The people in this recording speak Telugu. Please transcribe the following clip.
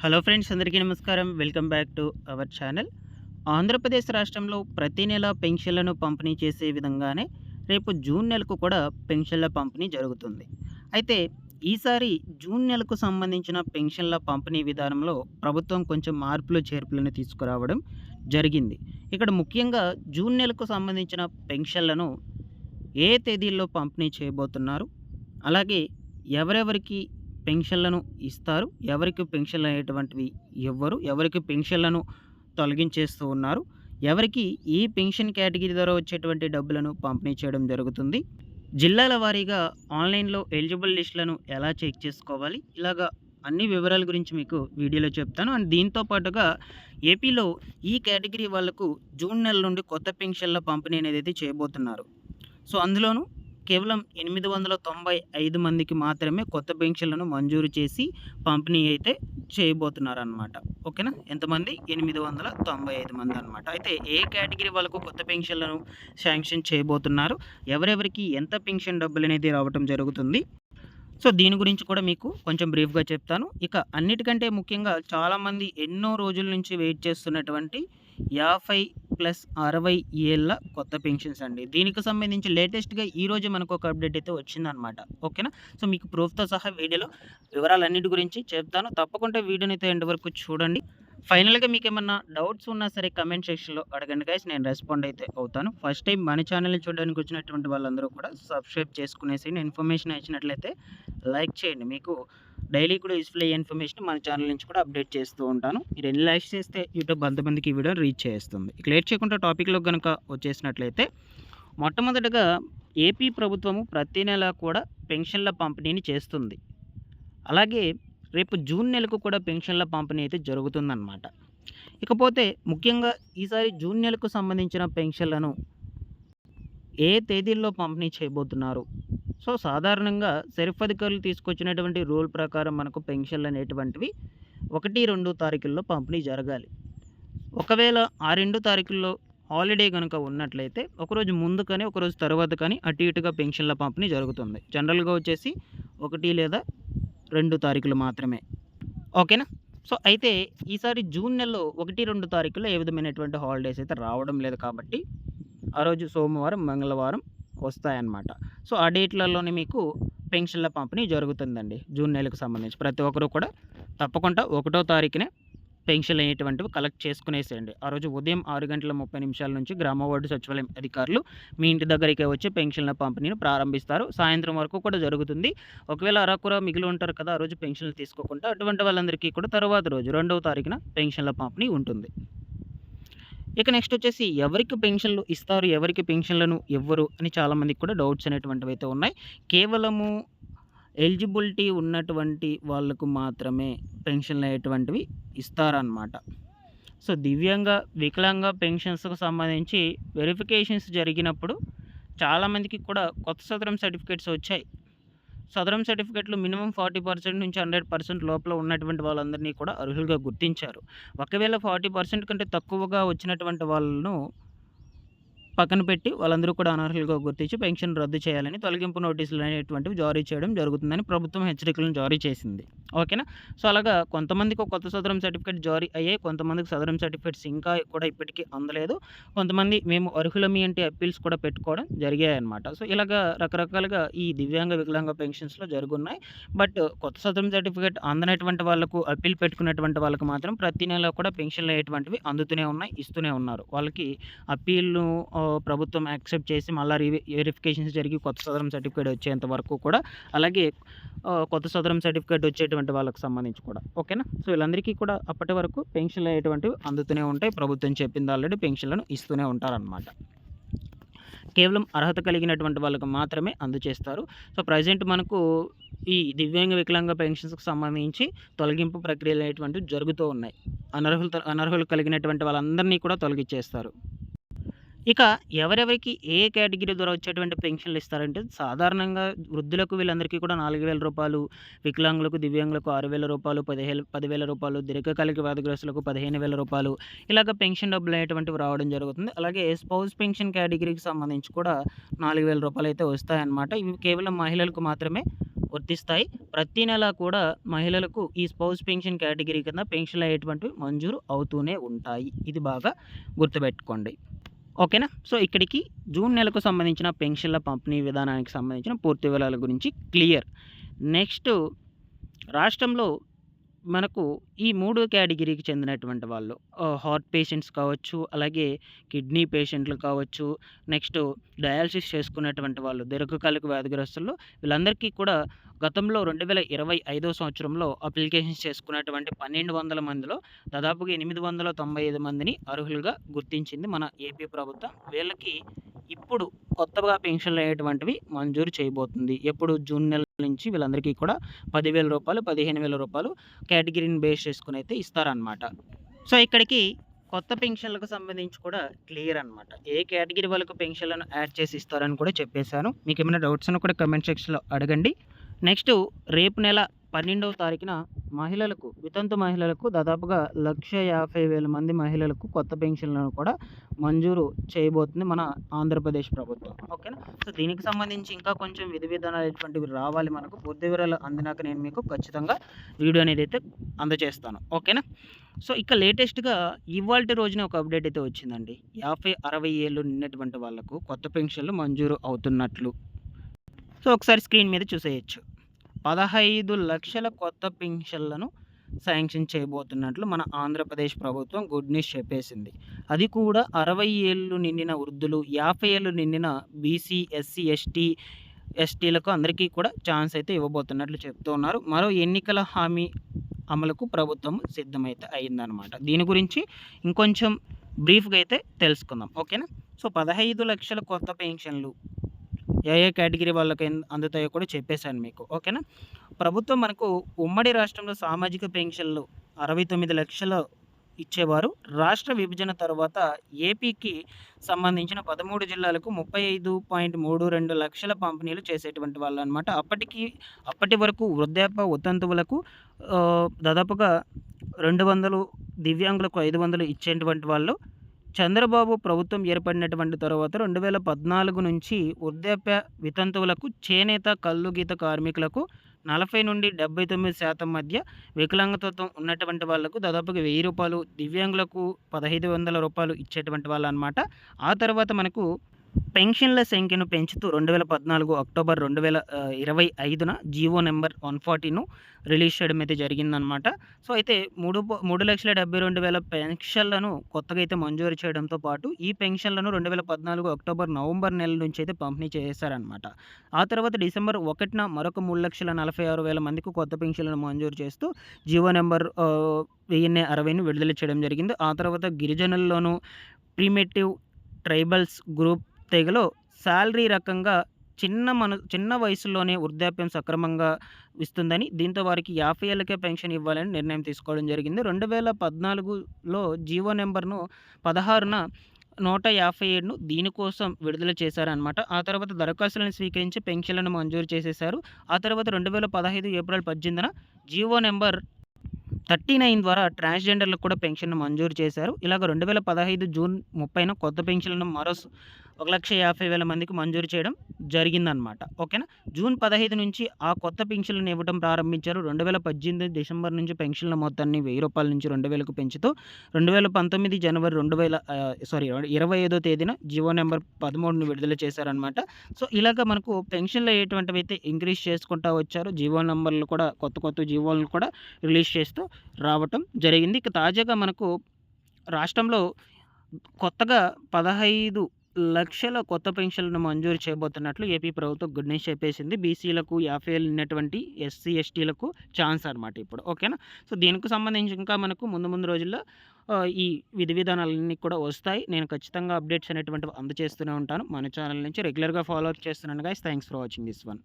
హలో ఫ్రెండ్స్, అందరికీ నమస్కారం. Welcome back to our channel. Andhra Pradesh రాష్ట్రంలో ప్రతి నెల పెన్షన్లను పంపిణీ చేసే విధంగానే రేపు జూన్ నెలకు కూడా పెన్షన్ల పంపిణీ జరుగుతుంది. అయితే ఈసారి జూన్ నెలకు సంబంధించిన పెన్షన్ల పంపిణీ విధానంలో ప్రభుత్వం కొంచెం మార్పులు చేర్పులను తీసుకురావడం జరిగింది. ఇక్కడ ముఖ్యంగా జూన్ నెలకు సంబంధించిన పెన్షన్లను ఏ తేదీల్లో పంపిణీ చేయబోతున్నారు, అలాగే ఎవరెవరికి పెన్షన్లను ఇస్తారు, ఎవరికి పెన్షన్లు అనేటువంటివి ఇవ్వరు, ఎవరికి పెన్షన్లను తొలగించేస్తూ ఉన్నారు, ఎవరికి ఈ పెన్షన్ కేటగిరీ ద్వారా వచ్చేటువంటి డబ్బులను పంపిణీ చేయడం జరుగుతుంది, జిల్లాల వారీగా ఆన్లైన్లో ఎలిజిబుల్ లిస్టులను ఎలా చెక్ చేసుకోవాలి, ఇలాగా అన్ని వివరాల గురించి మీకు వీడియోలో చెప్తాను. అండ్ దీంతో పాటుగా ఏపీలో ఈ కేటగిరీ వాళ్ళకు జూన్ నెల నుండి కొత్త పెన్షన్ల పంపిణీ అనేది అయితే చేయబోతున్నారు. సో అందులోనూ కేవలం 895 మందికి మాత్రమే కొత్త పెన్షన్లను మంజూరు చేసి పంపిణీ అయితే చేయబోతున్నారనమాట. ఓకేనా? ఎంతమంది? 895 మంది అనమాట. అయితే ఏ కేటగిరీ వాళ్ళకు కొత్త పెన్షన్లను శాంక్షన్ చేయబోతున్నారు, ఎవరెవరికి ఎంత పెన్షన్ డబ్బులు అనేది రావటం జరుగుతుంది, సో దీని గురించి కూడా మీకు కొంచెం బ్రీఫ్గా చెప్తాను. ఇక అన్నిటికంటే ముఖ్యంగా చాలామంది ఎన్నో రోజుల నుంచి వెయిట్ చేస్తున్నటువంటి 50+60 ఏళ్ళ కొత్త పెన్షన్స్ అండి. దీనికి సంబంధించి లేటెస్ట్గా ఈరోజు మనకు ఒక అప్డేట్ అయితే వచ్చిందనమాట. ఓకేనా? సో మీకు ప్రూఫ్తో సహా వీడియోలో వివరాలన్నిటి గురించి చెప్తాను. తప్పకుండా వీడియోని అయితే ఎండ్ వరకు చూడండి. ఫైనల్గా మీకు ఏమన్నా డౌట్స్ ఉన్నా సరే కమెంట్ సెక్షన్లో అడగండి గైస్, నేను రెస్పాండ్ అయితే అవుతాను. ఫస్ట్ టైం మన ఛానల్ని చూడడానికి వచ్చినటువంటి వాళ్ళందరూ కూడా సబ్స్క్రైబ్ చేసుకునేసి ఇన్ఫర్మేషన్ ఇచ్చినట్లయితే లైక్ చేయండి. మీకు డైలీ కూడా యూస్ఫుల్ అయ్యే ఇన్ఫర్మేషన్ మన ఛానల్ నుంచి కూడా అప్డేట్ చేస్తూ ఉంటాను. మీరు ఎన్ని లైక్స్ చేస్తే యూట్యూబ్ అంతమందికి ఈ వీడియో రీచ్ చేస్తుంది. ఇక లేట్ చేయకుండా టాపిక్లో కనుక వచ్చేసినట్లయితే, మొట్టమొదటిగా ఏపీ ప్రభుత్వము ప్రతి నెల కూడా పెన్షన్ల పంపిణీని చేస్తుంది. అలాగే రేపు జూన్ నెలకు కూడా పెన్షన్ల పంపిణీ అయితే జరుగుతుందన్నమాట. ఇకపోతే ముఖ్యంగా ఈసారి జూన్ నెలకు సంబంధించిన పెన్షన్లను ఏ తేదీల్లో పంపిణీ చేయబోతున్నారు. సో సాధారణంగా సెరిఫ్ అధికారులు తీసుకొచ్చినటువంటి రూల్ ప్రకారం మనకు పెన్షన్లు అనేటువంటివి 1-2 తారీఖుల్లో పంపిణీ జరగాలి. ఒకవేళ ఆ 2 తారీఖుల్లో హాలిడే కనుక ఉన్నట్లయితే ఒకరోజు ముందు కానీ ఒకరోజు తర్వాత కానీ అటు ఇటుగా పెన్షన్ల పంపిణీ జరుగుతుంది. జనరల్గా వచ్చేసి 1 లేదా 2 తారీఖులు మాత్రమే. ఓకేనా? సో అయితే ఈసారి జూన్ నెలలో 1-2 తారీఖుల్లో ఏ విధమైనటువంటి హాలిడేస్ అయితే రావడం లేదు కాబట్టి ఆ రోజు సోమవారం, మంగళవారం వస్తాయన్నమాట. సో ఆ డేట్లలోనే మీకు పెన్షన్ల పంపిణీ జరుగుతుందండి. జూన్ నెలకు సంబంధించి ప్రతి ఒక్కరూ కూడా తప్పకుండా 1వ తారీఖునే పెన్షన్లు అనేటువంటివి కలెక్ట్ చేసుకునేసేయండి. ఆ రోజు ఉదయం 6:30 నుంచి గ్రామ వార్డు సచివాలయం అధికారులు మీ ఇంటి దగ్గరికి వచ్చి పెన్షన్ల పంపిణీని ప్రారంభిస్తారు. సాయంత్రం వరకు కూడా జరుగుతుంది. ఒకవేళ అరకుర మిగిలి ఉంటారు కదా, ఆ రోజు పెన్షన్లు తీసుకోకుండా అటువంటి వాళ్ళందరికీ కూడా తర్వాత రోజు 2వ తారీఖున పెన్షన్ల పంపిణీ ఉంటుంది. ఇక నెక్స్ట్ వచ్చేసి ఎవరికి పెన్షన్లు ఇస్తారు, ఎవరికి పెన్షన్లను ఇవ్వరు అని చాలామందికి కూడా డౌట్స్ అనేటువంటివి అయితే ఉన్నాయి. కేవలము ఎలిజిబిలిటీ ఉన్నటువంటి వాళ్ళకు మాత్రమే పెన్షన్లు అనేటువంటివి ఇస్తారన్నమాట. సో దివ్యాంగ, వికలాంగ పెన్షన్స్కు సంబంధించి వెరిఫికేషన్స్ జరిగినప్పుడు చాలామందికి కూడా కొత్త సదరం సర్టిఫికేట్స్ వచ్చాయి. సదరం సర్టిఫికేట్లు మినిమం 40% నుంచి 100% లోపల ఉన్నటువంటి వాళ్ళందరినీ కూడా అర్హులుగా గుర్తించారు. ఒకవేళ 40% కంటే తక్కువగా వచ్చినటువంటి వాళ్ళను పక్కన పెట్టి వాళ్ళందరూ కూడా అనర్హులుగా గుర్తించి పెన్షన్ రద్దు చేయాలని తొలగింపు నోటీసులు అనేటువంటివి జారీ చేయడం జరుగుతుందని ప్రభుత్వం హెచ్చరికలను జారీ చేసింది. ఓకేనా? సో అలాగా కొంతమందికి కొత్త సదరం సర్టిఫికేట్ జారీ అయ్యాయి, కొంతమందికి సదరం సర్టిఫికేట్స్ ఇంకా కూడా ఇప్పటికీ అందలేదు. కొంతమంది మేము అర్హులమి అంటే అప్పీల్స్ కూడా పెట్టుకోవడం జరిగాయన్నమాట. సో ఇలాగా రకరకాలుగా ఈ దివ్యాంగ, వికలాంగ పెన్షన్స్లో జరుగున్నాయి. బట్ కొత్త సదరం సర్టిఫికేట్ అందనటువంటి వాళ్ళకు, అప్పీల్ పెట్టుకున్నటువంటి వాళ్ళకు మాత్రం ప్రతి నెల కూడా పెన్షన్లు అనేటువంటివి అందుతూనే ఉన్నాయి, ఇస్తూనే ఉన్నారు. వాళ్ళకి అప్పీల్ను ప్రభుత్వం యాక్సెప్ట్ చేసి మళ్ళీ వెరిఫికేషన్స్ జరిగి కొత్త సదరం సర్టిఫికేట్ వచ్చేంత వరకు కూడా, అలాగే కొత్త సదరం సర్టిఫికేట్ వచ్చేటువంటి వాళ్ళకి సంబంధించి కూడా. ఓకేనా? సో వీళ్ళందరికీ కూడా అప్పటి వరకు పెన్షన్లు అనేటువంటివి అందుతూనే ఉంటాయి. ప్రభుత్వం చెప్పింది ఆల్రెడీ పెన్షన్లను ఇస్తూనే ఉంటారన్నమాట. కేవలం అర్హత కలిగినటువంటి వాళ్ళకు మాత్రమే అందజేస్తారు. సో ప్రజెంట్ మనకు ఈ దివ్యాంగ, వికలాంగ పెన్షన్స్కి సంబంధించి తొలగింపు ప్రక్రియలు అనేటువంటివి జరుగుతూ ఉన్నాయి. అనర్హులు కలిగినటువంటి వాళ్ళందరినీ కూడా తొలగించేస్తారు. ఇక ఎవరెవరికి ఏ కేటగిరీ ద్వారా వచ్చేటువంటి పెన్షన్‌లు ఇస్తారంటే, సాధారణంగా వృద్ధులకు వీళ్ళందరికీ కూడా రూ. 4,000, వికలాంగులకు, దివ్యాంగులకు రూ. 6,000, 10,000, దీర్ఘకాలిక వ్యాధిగ్రస్తులకు రూ. 15,000 ఇలాగ పెన్షన్ డబ్బులనేటువంటివి రావడం జరుగుతుంది. అలాగే స్పౌస్ పెన్షన్ కేటగిరీకి సంబంధించి కూడా రూ. 4,000 అయితే వస్తాయన్నమాట. ఇవి కేవలం మహిళలకు మాత్రమే వర్తిస్తాయి. ప్రతి నెల కూడా మహిళలకు ఈ స్పౌస్ పెన్షన్ కేటగిరీ కింద పెన్షన్‌లు అయ్యేటువంటివి మంజూరు అవుతూనే ఉంటాయి. ఇది బాగా గుర్తుపెట్టుకోండి. ఓకేనా. సో, ఇక్కడికి జూన్ నెలకు సంబంధించిన పెన్షన్‌ల పంపిణీ విధానానికి సంబంధించిన పూర్తి వివరాల గురించి క్లియర్. నెక్స్టు రాష్ట్రంలో మనకు ఈ 3 కేటగిరీకి చెందినటువంటి వాళ్ళు హార్ట్ పేషెంట్స్ కావచ్చు, అలాగే కిడ్నీ పేషెంట్లు కావచ్చు, నెక్స్ట్ డయాలిసిస్ చేసుకునేటువంటి వాళ్ళు, దీర్ఘకాలిక వ్యాధిగ్రస్తులు వీళ్ళందరికీ కూడా గతంలో 2025 సంవత్సరంలో అప్లికేషన్స్ చేసుకున్నటువంటి 1,200 మందిలో దాదాపుగా 895 మందిని అర్హులుగా గుర్తించింది మన ఏపీ ప్రభుత్వం. వీళ్ళకి ఇప్పుడు కొత్తగా పెన్షన్లు అయ్యేటువంటివి మంజూరు చేయబోతుంది. ఎప్పుడు జూన్ నెల నుంచి వీళ్ళందరికీ కూడా రూ. 10,000, రూ. 15,000 కేటగిరీని బేస్ చేసుకొని అయితే ఇస్తారనమాట. సో, ఇక్కడికి కొత్త పెన్షన్లకు సంబంధించి కూడా క్లియర్ అనమాట. ఏ కేటగిరీ వాళ్ళకు పెన్షన్లను యాడ్ చేసి ఇస్తారని కూడా చెప్పేశాను. మీకు ఏమైనా డౌట్స్ ఉన్నా కూడా కమెంట్ సెక్షన్‌లో అడగండి. నెక్స్ట్ రేపు నెల 12వ తారీఖున మహిళలకు, వితంతు మహిళలకు దాదాపుగా 1,50,000 మంది మహిళలకు కొత్త పెన్షన్లను కూడా మంజూరు చేయబోతుంది మన ఆంధ్రప్రదేశ్ ప్రభుత్వం. ఓకేనా. సో, దీనికి సంబంధించి ఇంకా కొంచెం విధి విధానాలు ఇటువంటివి రావాలి మనకు. పూర్తి వివరాలు అందినాక నేను మీకు ఖచ్చితంగా వీడియో అనేది అయితే అందజేస్తాను. ఓకేనా. సో, ఇక లేటెస్ట్‌గా ఇవాల్టి రోజున ఒక అప్డేట్ అయితే వచ్చిందండి. 50, 60 ఏళ్ళు నిండినటువంటి వాళ్ళకు కొత్త పెన్షన్లు మంజూరు అవుతున్నట్లు. సో, ఒకసారి స్క్రీన్ మీద చూసేయొచ్చు. 15 లక్షల కొత్త పెన్షన్లను శాంక్షన్ చేయబోతున్నట్లు మన ఆంధ్రప్రదేశ్ ప్రభుత్వం గుడ్ న్యూస్ చెప్పేసింది. అది కూడా 60 ఏళ్ళు నిండిన వృద్ధులు, 50 ఏళ్ళు నిండిన బీసీ, ఎస్సీ, ఎస్టీలకు అందరికీ కూడా ఛాన్స్ అయితే ఇవ్వబోతున్నట్లు చెప్తూ ఉన్నారు. మరో ఎన్నికల హామీ అమలుకు ప్రభుత్వం సిద్ధమైతే అయిందనమాట. దీని గురించి ఇంకొంచెం బ్రీఫ్‌గా అయితే తెలుసుకుందాం. ఓకేనా. సో, 15 లక్షల కొత్త పెన్షన్లు ఏ కేటగిరీ వాళ్ళకి అందుతాయో కూడా చెప్పేశాను మీకు. ఓకేనా. ప్రభుత్వం మనకు ఉమ్మడి రాష్ట్రంలో సామాజిక పెన్షన్లు 69 లక్షలు ఇచ్చేవారు. రాష్ట్ర విభజన తర్వాత ఏపీకి సంబంధించిన 13 జిల్లాలకు 35.32 లక్షల పంపిణీలు చేసేటువంటి వాళ్ళనమాట. అప్పటి వరకు వృద్ధాప్య వితంతువులకు దాదాపుగా 200, దివ్యాంగులకు 500 ఇచ్చేటువంటి వాళ్ళు. చంద్రబాబు ప్రభుత్వం ఏర్పడినటువంటి తర్వాత 2014 నుంచి వృద్ధాప్య వితంతువులకు, చేనేత, కల్లుగీత కార్మికులకు 40-79% మధ్య, వికలాంగతత్వం ఉన్నటువంటి వాళ్లకు దాదాపుగా రూ. 1,000, దివ్యాంగులకు రూ. 1,500 ఇచ్చేటువంటి వాళ్ళనమాట. ఆ తర్వాత మనకు పెన్షన్ల సంఖ్యను పెంచుతూ 2014 అక్టోబర్ 2025న జీవో నెంబర్ 140ను రిలీజ్ చేయడం అయితే జరిగిందనమాట. సో, అయితే 3,72,000 పెన్షన్లను కొత్తగా అయితే మంజూరు చేయడంతో పాటు ఈ పెన్షన్లను 2014 అక్టోబర్, నవంబర్ నెల నుంచి అయితే పంపిణీ చేశారనమాట. ఆ తర్వాత డిసెంబర్ 1న మరొక 3,46,000 మందికి కొత్త పెన్షన్లను మంజూరు చేస్తూ జీవో నెంబర్ 1060ని విడుదల చేయడం జరిగింది. ఆ తర్వాత గిరిజనుల్లోనూ ప్రిమిటివ్ ట్రైబల్స్ గ్రూప్ తెగలో శాలరీ రకంగా చిన్న వయసులోనే వృద్ధాప్యం సక్రమంగా ఇస్తుందని, దీంతో వారికి 50 ఏళ్ళకే పెన్షన్ ఇవ్వాలని నిర్ణయం తీసుకోవడం జరిగింది. 2014లో జీవో నెంబర్ను 16న 157ను దీనికోసం విడుదల చేశారనమాట. ఆ తర్వాత దరఖాస్తులను స్వీకరించి పెన్షన్లను మంజూరు చేసేశారు. ఆ తర్వాత 2015 ఏప్రిల్ 18న జీవో నెంబర్ 39 ద్వారా ట్రాన్స్‌జెండర్‌లకు కూడా పెన్షన్‌ను మంజూరు చేశారు. ఇలాగ 2015 జూన్ 30న కొత్త పెన్షన్‌లను మరో 1,50,000 మందికి మంజూరు చేయడం జరిగిందనమాట. ఓకేనా. జూన్ 15 నుంచి ఆ కొత్త పెన్షన్‌లను ఇవ్వడం ప్రారంభించారు. 2018 డిసెంబర్ నుంచి పెన్షన్ల మొత్తాన్ని రూ. 1,000 నుంచి 2,000కు పెంచుతూ 2019 జనవరి 25వ తేదీన జీవో నెంబర్ 13ను విడుదల చేశారనమాట. సో, ఇలాగ మనకు పెన్షన్లు అయ్యేటువంటివి అయితే ఇంక్రీజ్ చేసుకుంటా వచ్చారు. జీవో నంబర్లు కూడా కొత్త జీవోలను కూడా రిలీజ్ చేస్తూ రావటం జరిగింది. ఇక తాజాగా మనకు రాష్ట్రంలో కొత్తగా 15 లక్షల కొత్త పెన్షన్లను మంజూరు చేయబోతున్నట్లు ఏపీ ప్రభుత్వం గుడ్ న్యూస్ చెప్పేసింది. బీసీలకు, 50 ఏళ్ళు నిన్నటువంటి ఎస్సీ, ఎస్టీలకు ఛాన్స్ అనమాట ఇప్పుడు. ఓకేనా. సో, దీనికి సంబంధించి ఇంకా మనకు ముందు రోజుల్లో ఈ విధి విధానాలన్నీ కూడా వస్తాయి. నేను ఖచ్చితంగా అప్డేట్స్ అనేటువంటివి అందజేస్తూనే ఉంటాను. మన ఛానల్ నుంచి రెగ్యులర్‌గా ఫాలో అప్ చేస్తున్నాను guys. Thanks for watching this one.